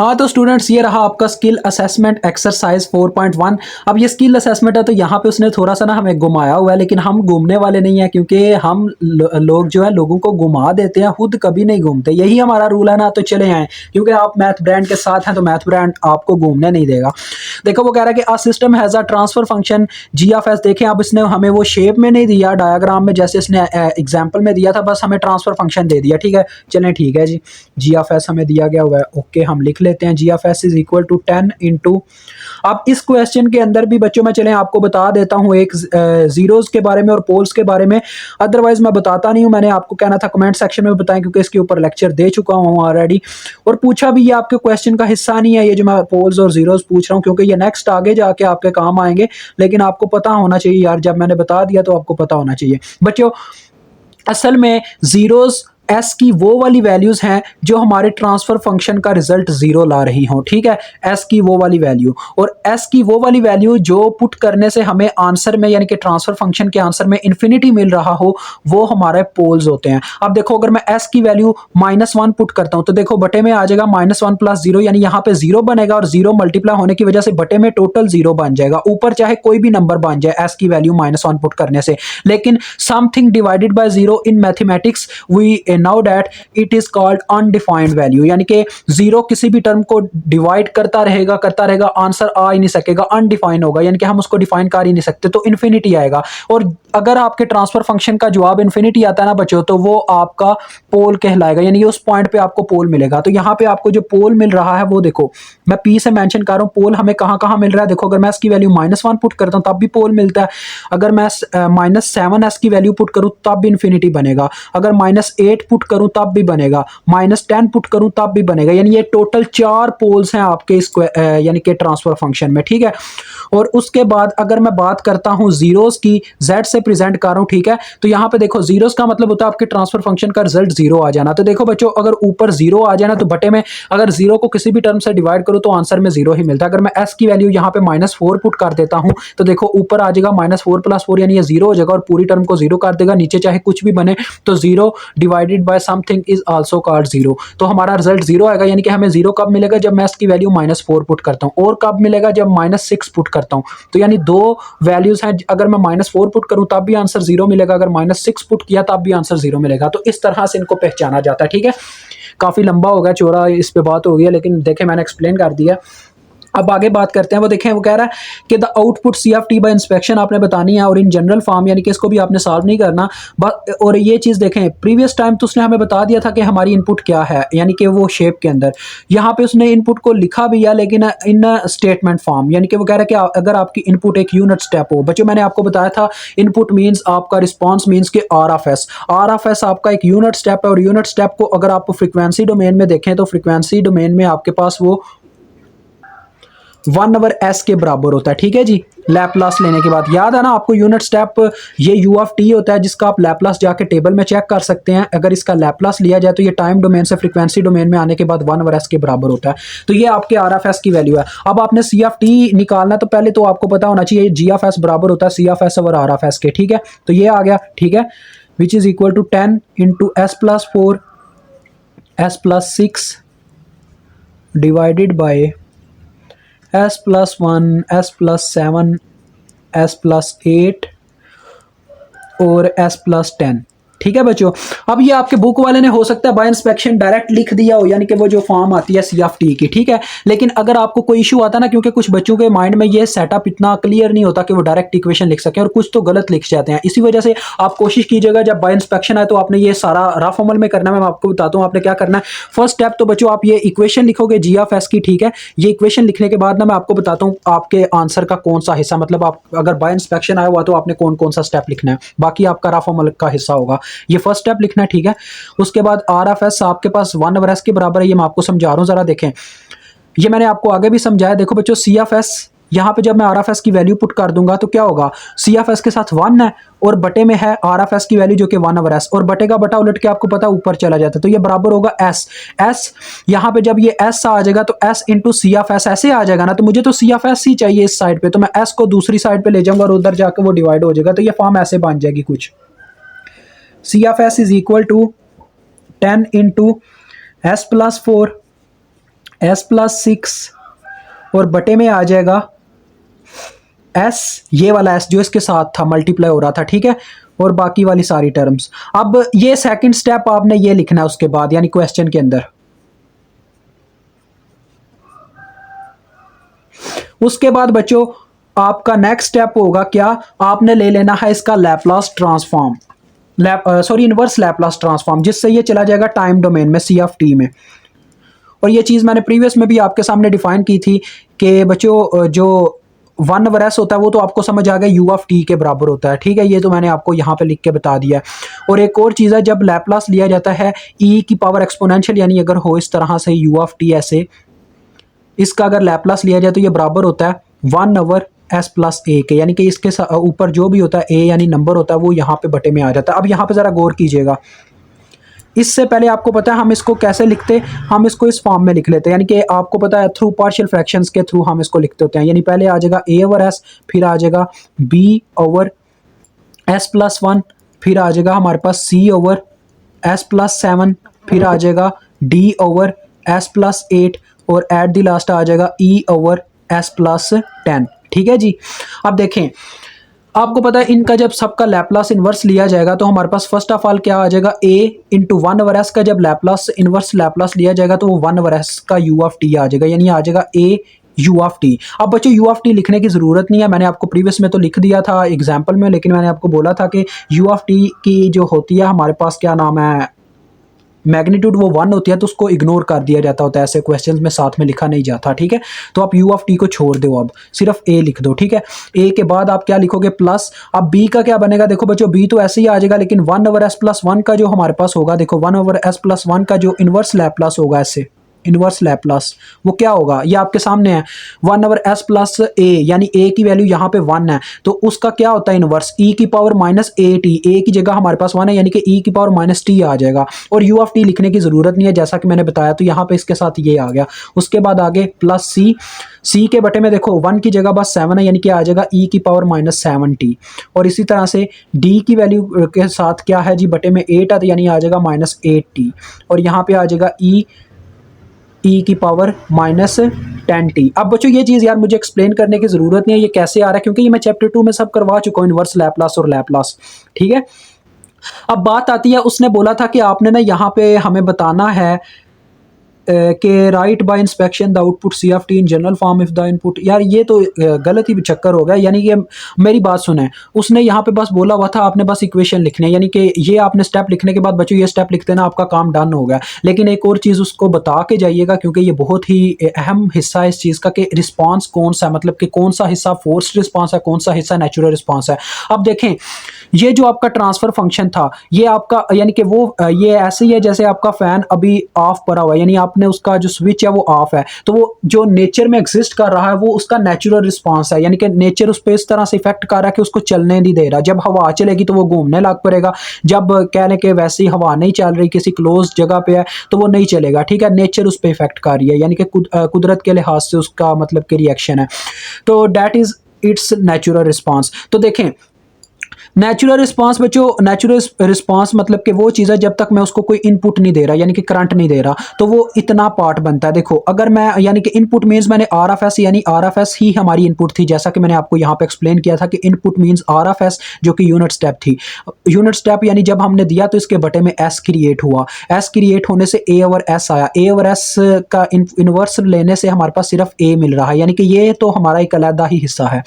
हाँ तो स्टूडेंट्स ये रहा आपका स्किल असेसमेंट एक्सरसाइज 4.1। अब ये स्किल असेसमेंट है तो यहाँ पे उसने थोड़ा सा ना हमें घुमाया हुआ है, लेकिन हम घूमने वाले नहीं है क्योंकि हम लोग जो है लोगों को घुमा देते हैं, खुद कभी नहीं घूमते। यही हमारा रूल है ना, तो चले आए क्योंकि आप मैथ ब्रांड के साथ हैं तो मैथ ब्रांड आपको घूमने नहीं देगा। देखो वो कह रहा है कि a system has a transfer function G of s. देखें अब इसने हमें वो शेप में नहीं दिया डायग्राम में जैसे इसने एग्जाम्पल में दिया था, बस हमें ट्रांसफर फंक्शन दे दिया। ठीक है चलें ठीक है जी, जी ऑफ एस हमें दिया गया हुआ है। ओके हम लिख लेते हैं G of s is equal to 10 into. अब इस क्वेश्चन के अंदर भी बच्चों में चलें आपको बता देता हूँ एक जीरोस के बारे में और पोल्स के बारे में, अदरवाइज मैं बताता नहीं हूँ। मैंने आपको कहना था कमेंट सेक्शन में बताएं क्योंकि इसके ऊपर लेक्चर दे चुका हूँ ऑलरेडी और पूछा भी। ये आपके क्वेश्चन का हिस्सा नहीं है ये जो मैं पोल्स और जीरोस पूछ रहा हूँ, क्योंकि ये नेक्स्ट आगे जाके आपके काम आएंगे, लेकिन आपको पता होना चाहिए यार, जब मैंने बता दिया तो आपको पता होना चाहिए बच्चों। असल में जीरोस एस की वो वाली वैल्यूज हैं जो हमारे ट्रांसफर फंक्शन का रिजल्ट जीरो ला रही हो। ठीक है एस की वो वाली वैल्यू और एस की वो वाली वैल्यू जो पुट करने से हमें आंसर में यानी कि ट्रांसफर फंक्शन के आंसर में इन्फिनिटी मिल रहा हो, वो हमारे पोल्स होते हैं। अब देखो अगर मैं एस की वैल्यू -1 पुट करता हूं तो देखो बटे में आ जाएगा -1 + 0, यानी यहां पे 0 बनेगा और 0 मल्टीप्लाई होने की वजह से बटे में टोटल 0 बन जाएगा। ऊपर चाहे कोई भी नंबर बन जाए एस की वैल्यू -1 पुट करने से, लेकिन something divided by 0 in mathematics we now that it is called undefined value, यानी कि जीरो किसी भी टर्म को डिवाइड करता रहेगा, आंसर आ ही नहीं सकेगा, अनडिफाइंड होगा, यानी कि हम उसको डिफाइन कर ही नहीं सकते, तो इन्फिनिटी आएगा। और अगर आपके ट्रांसफर फंक्शन का जवाब इन्फिनिटी आता है ना बच्चों, तो वो आपका पोल कहलाएगा, यानी कि उस पॉइंट पे आपको पोल मिलेगा। तो यहाँ पे आपको जो पोल मिल रहा है वो देखो मैं पी से मेंशन कर रहा हूँ, पोल हमें कहाँ कहाँ मिल रहा है। देखो अगर मैं इसकी वैल्यू -1 पुट करता हूँ तब भी पोल मिलता है, अगर मैं -7 की वैल्यू पुट करूँ तब भी इन्फिनिटी बनेगा, अगर -8 पुट करूं तब भी बनेगा, -10 पुट करूं तब भी बनेगा, यानी ये टोटल 4 पोल्स हैं आपके इस यानी कि ट्रांसफर फंक्शन में। ठीक है और उसके बाद अगर मैं बात करता हूं जीरोस की, z से प्रेजेंट कर रहा हूं। ठीक है तो यहां पे देखो जीरोस का मतलब होता है आपके ट्रांसफर फंक्शन का रिजल्ट 0 आ जाना। तो देखो बच्चों अगर ऊपर 0 आ जाना तो बटे में अगर 0 को किसी भी टर्म से डिवाइड करो तो आंसर में 0 ही मिलता है। अगर मैं s की वैल्यू यहां पे -4 पुट कर देता हूं तो देखो ऊपर आ जाएगा -4 + 4, यानी ये 0 हो जाएगा और पूरी टर्म को 0 कर देगा, नीचे चाहे कुछ भी बने तो 0 divided by something is also called 0, तो हमारा रिजल्ट 0 आएगा। यानी कि हमें 0 कब मिलेगा, जब मैं इसकी वैल्यू -4 पुट करता हूं, और कब मिलेगा जब -6 पुट करता हूं। तो यानी दो वैल्यूज हैं, अगर मैं -4 पुट करूं तब भी आंसर 0 मिलेगा, अगर -6 पुट किया तब भी आंसर 0 मिलेगा। तो इस तरह से इनको पहचाना जाता है। ठीक है काफी लंबा हो गया, चौड़ा इस पे बात हो गई है, लेकिन देखें मैंने एक्सप्लेन कर दिया। अब आगे बात करते हैं, वो देखें वो कह रहा है कि the output C of T by inspection आपने बतानी है और इन जनरल फॉर्म, यानी कि इसको भी आपने सॉल्व नहीं करना। और ये चीज़ देखें प्रीवियस टाइम तो उसने हमें बता दिया था कि हमारी इनपुट क्या है, यानी कि वो शेप के अंदर यहाँ पे उसने इनपुट को लिखा भी है लेकिन इन स्टेटमेंट फॉर्म, यानी कि वो कह रहा है कि अगर आपकी इनपुट एक यूनिट स्टेप हो। बच्चों मैंने आपको बताया था इनपुट मीन्स आपका रिस्पॉन्स मीन्स के आर ऑफ एस आपका एक यूनिट स्टेप है, और यूनिट स्टेप को अगर आप फ्रिक्वेंसी डोमेन में देखें तो फ्रिक्वेंसी डोमेन में आपके पास वो 1/s के बराबर होता है। ठीक है जी लैपलास लेने के बाद याद है ना आपको यूनिट स्टेप ये u ऑफ t होता है, जिसका आप लैपलास जाके टेबल में चेक कर सकते हैं। अगर इसका लैपलास लिया जाए तो ये टाइम डोमेन से फ्रीक्वेंसी डोमेन में आने के बाद 1/s के बराबर होता है। तो ये आपके आर ऑफ एस की वैल्यू है। अब आपने सी ऑफ टी निकालना तो पहले तो आपको पता होना चाहिए जी ऑफ एस बराबर होता है सी ऑफ एस और आर ऑफ एस के। ठीक है तो ये आ गया। ठीक है which is equal to 10 into s+4 s+6 divided by s+1 s+7 s+8 और s+10। ठीक है बच्चों अब ये आपके बुक वाले ने हो सकता है बाय इंस्पेक्शन डायरेक्ट लिख दिया हो, यानी कि वो जो फॉर्म आती है सी ऑफ टी की। ठीक है लेकिन अगर आपको कोई इशू आता है ना, क्योंकि कुछ बच्चों के माइंड में ये सेटअप इतना क्लियर नहीं होता कि वो डायरेक्ट इक्वेशन लिख सकें और कुछ तो गलत लिख जाते हैं, इसी वजह से आप कोशिश कीजिएगा जब बाय इंस्पेक्शन आए तो आपने ये सारा रफ अमल में करना है। मैं आपको बताता हूँ आपने क्या करना है। फर्स्ट स्टेप तो बच्चों आप ये इक्वेशन लिखोगे जी ऑफ एस की। ठीक है ये इक्वेशन लिखने के बाद ना मैं आपको बताता हूँ आपके आंसर का कौन सा हिस्सा, मतलब आप अगर बाय इंस्पेक्शन आया हुआ तो आपने कौन कौन सा स्टेप लिखना है, बाकी आपका रफ अमल का हिस्सा होगा। ये फर्स्ट स्टेप लिखना है। ठीक है उसके बाद आर ऑफ एस आपके पास 1/s के बराबर है, ये मैं आपको समझा रहा हूं, जरा देखें ये मैंने आपको आगे भी समझाया। देखो बच्चों सी ऑफ एस यहां पे जब मैं आर ऑफ एस की वैल्यू पुट कर दूंगा तो क्या होगा, सी ऑफ एस के साथ 1 है और बटे में है आर ऑफ एस की वैल्यू जो कि 1/s, और बटे का बटा उलट के आपको पता ऊपर चला जाता है तो ये बराबर होगा एस यहां पे जब ये एस आ जाएगा तो s into C of s ऐसे आ जाएगा ना, तो मुझे तो सी ऑफ एस ही चाहिए इस साइड पे, तो मैं एस को दूसरी साइड पे ले जाऊंगा और उधर जाकर वो डिवाइड हो जाएगा। तो ये फॉर्म ऐसे बन जाएगी कुछ, C of s is equal to 10 into s+4 s plus 6 और बटे में आ जाएगा एस, ये वाला एस जो इसके साथ था मल्टीप्लाई हो रहा था, ठीक है, और बाकी वाली सारी टर्म्स। अब ये सेकंड स्टेप आपने ये लिखना है उसके बाद, यानी क्वेश्चन के अंदर। उसके बाद बच्चों आपका नेक्स्ट स्टेप होगा क्या, आपने ले लेना है इसका Laplace transform, inverse Laplace transform, जिससे ये चला जाएगा टाइम डोमेन में सी ऑफ टी में। और ये चीज़ मैंने प्रीवियस में भी आपके सामने डिफाइन की थी कि बच्चों जो 1/s होता है वो तो आपको समझ आ गया यू ऑफ टी के बराबर होता है, ठीक है, ये तो मैंने आपको यहाँ पे लिख के बता दिया है। और एक और चीज़ है, जब लैपलास लिया जाता है ई की पावर एक्सपोनेंशियल, यानी अगर हो इस तरह से यू ऑफ टी ऐसे, इसका अगर लैपलास लिया जाए तो ये बराबर होता है 1/s प्लस ए के, यानी कि इसके ऊपर जो भी होता है ए यानी नंबर होता है वो यहाँ पे बटे में आ जाता है। अब यहाँ पे ज़रा गौर कीजिएगा, इससे पहले आपको पता है हम इसको कैसे लिखते, हम इसको इस फॉर्म में लिख लेते हैं, यानी कि आपको पता है थ्रू पार्शियल फ्रैक्शंस के थ्रू हम इसको लिखते होते हैं। यानी पहले आ जाएगा a/s, फिर आ जाएगा b/s+1, फिर आ जाएगा हमारे पास c/s+7, फिर आ जाएगा d/s+8 और एट द लास्ट आ जाएगा e/s+10, ठीक है जी। अब देखें, आपको पता है इनका जब सबका लैपलास इन्वर्स लिया जाएगा तो हमारे पास फर्स्ट ऑफ ऑल क्या आ जाएगा, a इंटू 1/s का जब लैपलास इन्वर्स लैपलास लिया जाएगा तो वो 1/s का u ऑफ टी आ जाएगा, यानी आ जाएगा a u ऑफ टी। अब बच्चों u ऑफ टी लिखने की ज़रूरत नहीं है, मैंने आपको प्रीवियस में तो लिख दिया था एग्जाम्पल में, लेकिन मैंने आपको बोला था कि u ऑफ टी की जो होती है हमारे पास क्या नाम है मैग्नीट्यूड, वो 1 होती है, तो उसको इग्नोर कर दिया जाता होता है, ऐसे क्वेश्चंस में साथ में लिखा नहीं जाता, ठीक है। तो आप u ऑफ टी को छोड़ दो, अब सिर्फ a लिख दो, ठीक है। a के बाद आप क्या लिखोगे प्लस, अब b का क्या बनेगा, देखो बच्चों b तो ऐसे ही आ जाएगा, लेकिन 1/s+1 का जो हमारे पास होगा, देखो 1/s+1 का जो इनवर्स लैपलास होगा, ऐसे इनवर्स लैपलास वो क्या होगा, ये आपके सामने है 1/s+a, यानी a की वैल्यू यहाँ पे 1 है, तो उसका क्या होता है इनवर्स e की पावर -at, a की जगह हमारे पास 1 है, यानी कि e की पावर -t आ जाएगा। और u ऑफ टी लिखने की ज़रूरत नहीं है, जैसा कि मैंने बताया, तो यहाँ पे इसके साथ ये आ गया। उसके बाद आगे प्लस c के बटे में देखो 1 की जगह बस 7 है, यानी कि आ जाएगा e की पावर -7t। और इसी तरह से d की वैल्यू के साथ क्या है जी, बटे में 8 है, तो यानी आ जाएगा -8t। और यहाँ पे आ जाएगा e की पावर -10t। अब बच्चों ये चीज़ यार मुझे एक्सप्लेन करने की ज़रूरत नहीं है ये कैसे आ रहा है, क्योंकि ये मैं चैप्टर 2 में सब करवा चुका हूँ, इनवर्स लैपलास और लैपलास, ठीक है। अब बात आती है, उसने बोला था कि आपने ना यहाँ पे हमें बताना है कि right by inspection the output C of T in general form if the input, यार ये तो गलत ही चक्कर हो गया। यानी कि मेरी बात सुने, उसने यहाँ पे बस बोला हुआ था आपने बस इक्वेशन लिखने, यानी कि ये आपने स्टेप लिखने के बाद बच्चों ये स्टेप लिख देना, आपका काम डन हो गया। लेकिन एक और चीज़ उसको बता के जाइएगा, क्योंकि ये बहुत ही अहम हिस्सा है इस चीज़ का कि रिस्पॉन्स कौन सा है, मतलब कि कौन सा हिस्सा फोर्स्ड रिस्पॉन्स है, कौन सा हिस्सा नेचुरल रिस्पॉन्स है। अब देखें, ये जो आपका ट्रांसफर फंक्शन था ये आपका, यानी कि वो ये ऐसे ही है जैसे आपका फैन अभी ऑफ पड़ा हुआ है, यानी आपने उसका जो स्विच है वो ऑफ है, तो वो जो नेचर में एग्जिस्ट कर रहा है वो उसका नेचुरल रिस्पांस है, यानी कि नेचर उस पर इस तरह से इफेक्ट कर रहा है कि उसको चलने नहीं दे रहा। जब हवा चलेगी तो वो घूमने लग पड़ेगा, जब कह लें कि वैसी हवा नहीं चल रही, किसी क्लोज जगह पे है, तो वो नहीं चलेगा, ठीक है। नेचर उस पर इफेक्ट कर रही है, यानी कि कुदरत के लिहाज से उसका मतलब कि रिएक्शन है, तो that is it's natural response. तो देखें नेचुरल रिस्पांस बच्चों, नेचुरल रिस्पांस मतलब कि वो चीज़ है जब तक मैं उसको कोई इनपुट नहीं दे रहा, यानी कि करंट नहीं दे रहा, तो वो इतना पार्ट बनता है। देखो अगर मैं, यानी कि इनपुट मीन्स मैंने RFS, यानी RFS ही हमारी इनपुट थी, जैसा कि मैंने आपको यहाँ पे एक्सप्लेन किया था कि इनपुट मीन्स RFS जो कि यूनिट स्टेप थी। यूनिट स्टेप यानी जब हमने दिया तो इसके बटे में S क्रिएट हुआ, S क्रिएट होने से A/S आया, A/S का इनवर्स लेने से हमारे पास सिर्फ A मिल रहा है, यानी कि ये तो हमारा एक अलग ही हिस्सा है।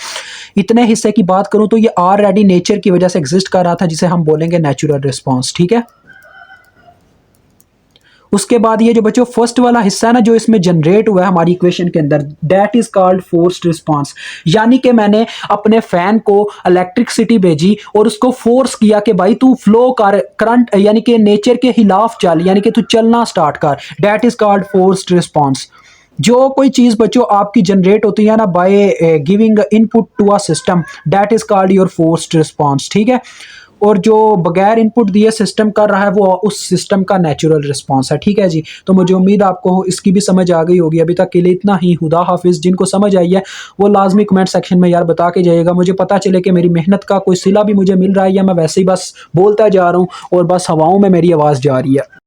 इतने हिस्से की बात करूं तो ये ऑलरेडी नेचर की वजह से एग्जिस्ट कर रहा था, जिसे हम बोलेंगे नेचुरल रिस्पांस, ठीक है। उसके बाद ये जो बच्चों फर्स्ट वाला हिस्सा है ना जो इसमें जनरेट हुआ है हमारी इक्वेशन के अंदर, that is called forced response. यानी कि मैंने अपने फैन को इलेक्ट्रिसिटी भेजी और उसको फोर्स किया कि भाई तू फ्लो कर, करंट यानी कि नेचर के खिलाफ चल, यानी कि तू चलना स्टार्ट कर, that is called forced response. जो कोई चीज़ बच्चों आपकी जनरेट होती है ना by giving input to a system, that is called your forced response, ठीक है। और जो बगैर इनपुट दिए सिस्टम कर रहा है वो उस सिस्टम का नेचुरल रिस्पांस है, ठीक है जी। तो मुझे उम्मीद आपको इसकी भी समझ आ गई होगी। अभी तक के लिए इतना ही। खुदा हाफिज़। जिनको समझ आई है वो लाजमी कमेंट सेक्शन में यार बता के जाइएगा, मुझे पता चले कि मेरी मेहनत का कोई सिला भी मुझे मिल रहा है या मैं वैसे ही बस बोलता जा रहा हूँ और बस हवाओं में मेरी आवाज़ जा रही है।